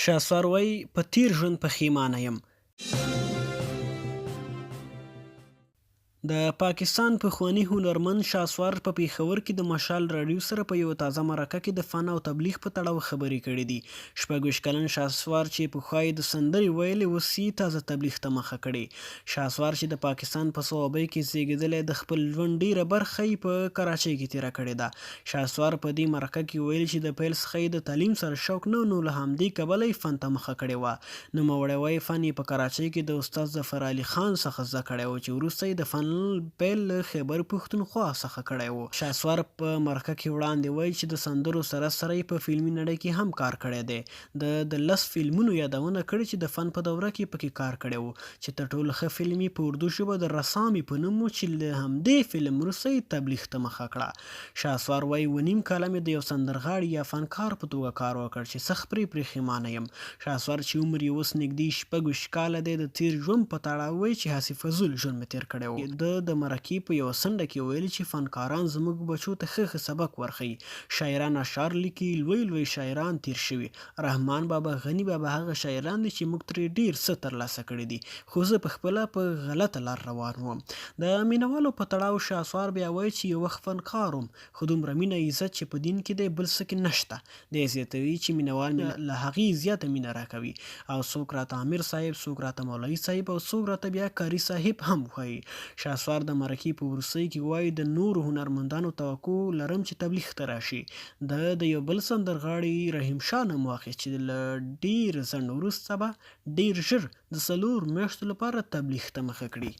شهسوار وایي په تېر ژوند پښیمانه یم. د پاکستان پخواني هنرمند شهسوار په پېښور کې د مشال راډیو سره په یوه تازه مرکه کې د فن او تبلیغ په تړاو خبرې کړې دي. 26 کلن شهسوار چې پخوا یې د سندرې ویلې، اوس یې تازه تبلیغ ته مخه کړې. شهسوار چې د پاکستان په صوابۍ کې زیږېدلی، د خپل ژوند ډیره برخه یې په کراچۍ کې تېره کړې ده. شهسوار په دې مرکه کې ویلي چې د پیل څخه یې د تعلیم سره شوق نه، نو له همدې کبله یې فن ته مخه کړې وه. نوموړی وایي فن یې په کراچۍ کې د استاد ظفر علي خان څخه زده کړی و، چې وروسته یې د فن پیل له خیبر پښتونخوا څخه کړی و. شهسوار په مرکه کې وړاندې وایي چې د سندرو سره سره یې په فلمي نړۍ کې هم کار کړی دی. د 10 فلمونو یادونه کړې چې د فن په دوره کې پکې کار کړی و، چې تر ټولو ښه فلم یې په اردو ژبه د رسامي په نوم و، چې له همدې فلم وروسته یې تبلیغ ته مخه کړه. شهسوار وایي 2.5 کاله مې د یو سندرغاړي یا فنکار په توګه کار وکړ، چې سخت پرې پښیمانه یم. شهسوار چې عمر یې اوس نږدې 26 کاله دی، د تېر ژوند په تړاو وایي چې هسې فضول ژوند مې تېر کړی و. د مرکې په یوه څنډه کې ویلي چې فنکاران زموږ بچو ته ښه سبق ورښيي. شاعران اشعار لیکي، لوی شاعران تېر شوي. رحمان بابا، غني بابا هغه شاعران دي چې موږ ترې ډېر څه ترلاسه کړي دي، خو زه پخپله په غلطه لار روان وم. د مینوالو په تړاو شهسوار بیا وایي چې یو وخت فنکار وم، خو دومره مینه عزت چې په دین کې دی بل څه کې نشته. دی زیاتوي چې مینوال مې له هغې زیاته مینه راکوي، او څوک راته امیر صاحب، څوک راته مولوي صاحب، او څوک راته بیا کاري صاحب هم وایي. شهسوار د مرکې په وروستۍ کې وایي د نورو هنرمندانو توقع لرم چې تبلیغ ته راشي. د یو بل سندرغاړي رحیم شاه نوم واخیست چې له ډېر ځنډ وروسته به ډېر ژر د 4 میاشتو لپاره تبلیغ ته مخه کړي.